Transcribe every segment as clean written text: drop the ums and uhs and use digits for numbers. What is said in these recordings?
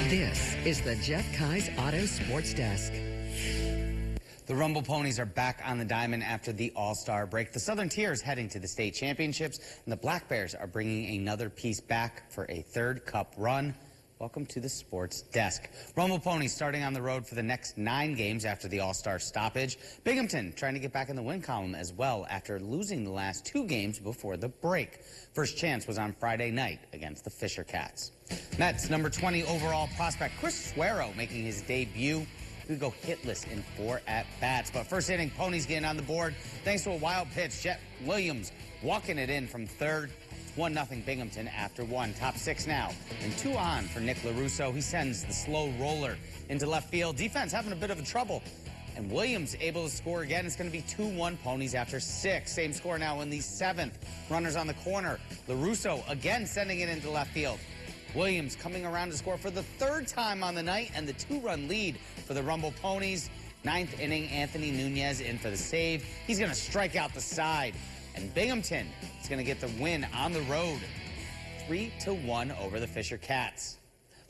This is the Jeff Keyes Auto Sports Desk. The Rumble Ponies are back on the diamond after the All-Star break. The Southern Tier is heading to the state championships, and the Black Bears are bringing another piece back for a third cup run. Welcome to the Sports Desk. Rumble Ponies starting on the road for the next 9 games after the All-Star stoppage. Binghamton trying to get back in the win column as well after losing the last 2 games before the break. First chance was on Friday night against the Fisher Cats. Mets number 20 overall prospect Chris Suero making his debut. We go hitless in 4 at-bats. But first inning, Ponies getting on the board thanks to a wild pitch. Jet Williams walking it in from third. 1-0 Binghamton after 1. Top 6 now. And 2 on for Nick Lorusso. He sends the slow roller into left field. Defense having a bit of a trouble. And Williams able to score again. It's going to be 2-1 Ponies after 6. Same score now in the 7th. Runners on the corner. Lorusso again sending it into left field. Williams coming around to score for the 3rd time on the night, and the 2-run lead for the Rumble Ponies. 9th inning, Anthony Nunez in for the save. He's going to strike out the side, and Binghamton is going to get the win on the road, 3-1 over the Fisher Cats.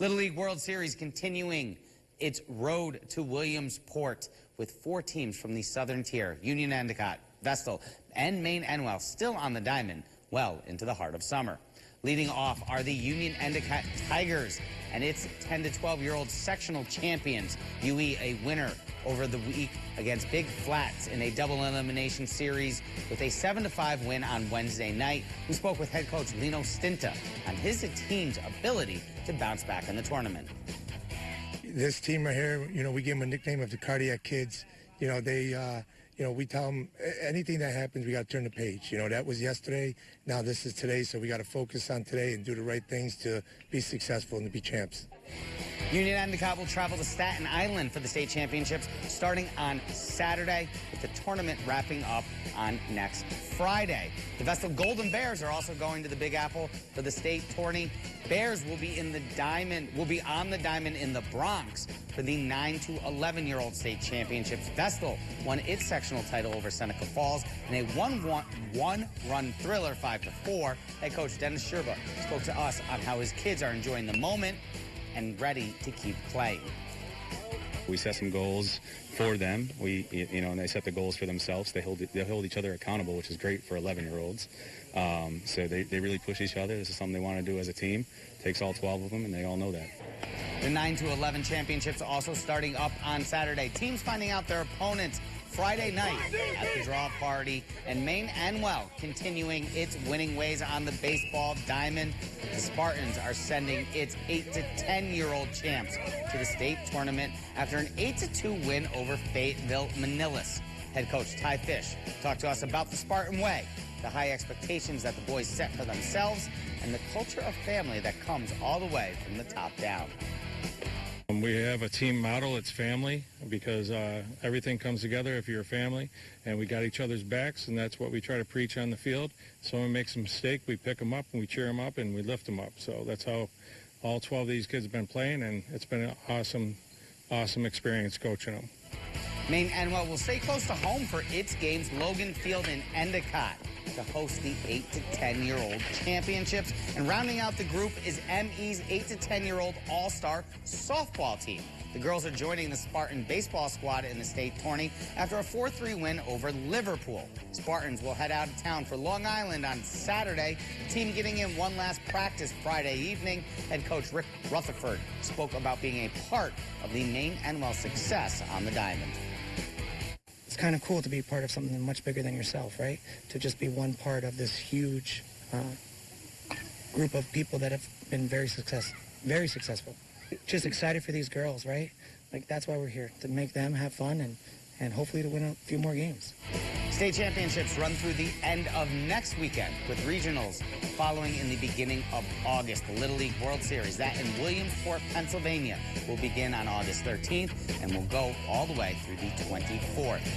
Little League World Series continuing its road to Williamsport with 4 teams from the Southern Tier, Union-Endicott, Vestal, and Maine-Endwell still on the diamond well into the heart of summer. Leading off are the Union-Endicott Tigers and its 10 to 12-year-old sectional champions. UE a winner over the week against Big Flats in a double elimination series with a 7-5 win on Wednesday night. We spoke with head coach Lino Stinta on his team's ability to bounce back in the tournament. This team right here, we give them a nickname of the Cardiac Kids. We tell them anything that happens, we got to turn the page. That was yesterday. Now this is today, so we got to focus on today and do the right things to be successful and to be champs. Union-Endicott will travel to Staten Island for the state championships starting on Saturday, with the tournament wrapping up on next Friday. The Vestal Golden Bears are also going to the Big Apple for the state tourney. Bears will be on the diamond in the Bronx for the 9 to 11-year-old state championships. Vestal won its sectional title over Seneca Falls in a one-run thriller, 5-4. Head coach Dennis Sherba spoke to us on how his kids are enjoying the moment and ready to keep playing. We set some goals for them. And they set the goals for themselves. They hold each other accountable, which is great for 11-year-olds. So they really push each other. This is something they want to do as a team. It takes all 12 of them, and they all know that. The 9 to 11 championships also starting up on Saturday. Teams finding out their opponents Friday night at the draw party, and Maine-Endwell continuing its winning ways on the baseball diamond. The Spartans are sending its 8 to 10-year-old champs to the state tournament after an 8-2 win over Fayetteville Manilis. Head coach Ty Fish talked to us about the Spartan way, the high expectations that the boys set for themselves, and the culture of family that comes all the way from the top down. We have a team model. It's family, because everything comes together if you're a family, and we got each other's backs, and that's what we try to preach on the field. Someone makes a mistake, we pick them up and we cheer them up and we lift them up. So that's how all 12 of these kids have been playing, and it's been an awesome experience coaching them. Maine-Endwell will stay close to home for its games. Logan Field in Endicott to host the 8 to 10-year-old championships. And rounding out the group is ME's 8 to 10-year-old all-star softball team. The girls are joining the Spartan baseball squad in the state tourney after a 4-3 win over Liverpool. Spartans will head out of town for Long Island on Saturday. The team getting in one last practice Friday evening. Head coach Rick Rutherford spoke about being a part of the Maine-Endwell success on the diamond. It's kind of cool to be part of something much bigger than yourself, right? To just be one part of this huge group of people that have been very successful. Just excited for these girls, right? Like, that's why we're here, to make them have fun and hopefully to win a few more games. State championships run through the end of next weekend, with regionals following in the beginning of August. The Little League World Series, that in Williamsport, Pennsylvania, will begin on August 13th and will go all the way through the 24th.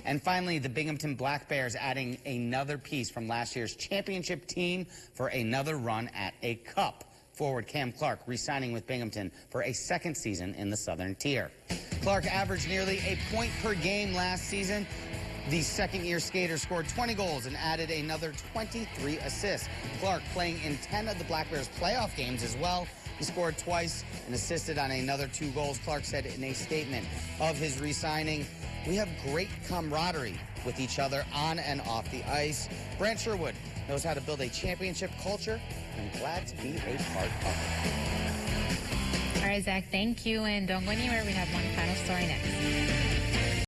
And finally, the Binghamton Black Bears adding another piece from last year's championship team for another run at a cup. Forward Cam Clark re-signing with Binghamton for a 2nd season in the Southern Tier. Clark averaged nearly a point per game last season. The second-year skater scored 20 goals and added another 23 assists. Clark playing in 10 of the Black Bears playoff games as well. He scored twice and assisted on another 2 goals. Clark said in a statement of his re-signing, "We have great camaraderie with each other on and off the ice. Brant Sherwood knows how to build a championship culture. I'm glad to be a part of it." All right, Zach, thank you. And don't go anywhere. We have one final story next.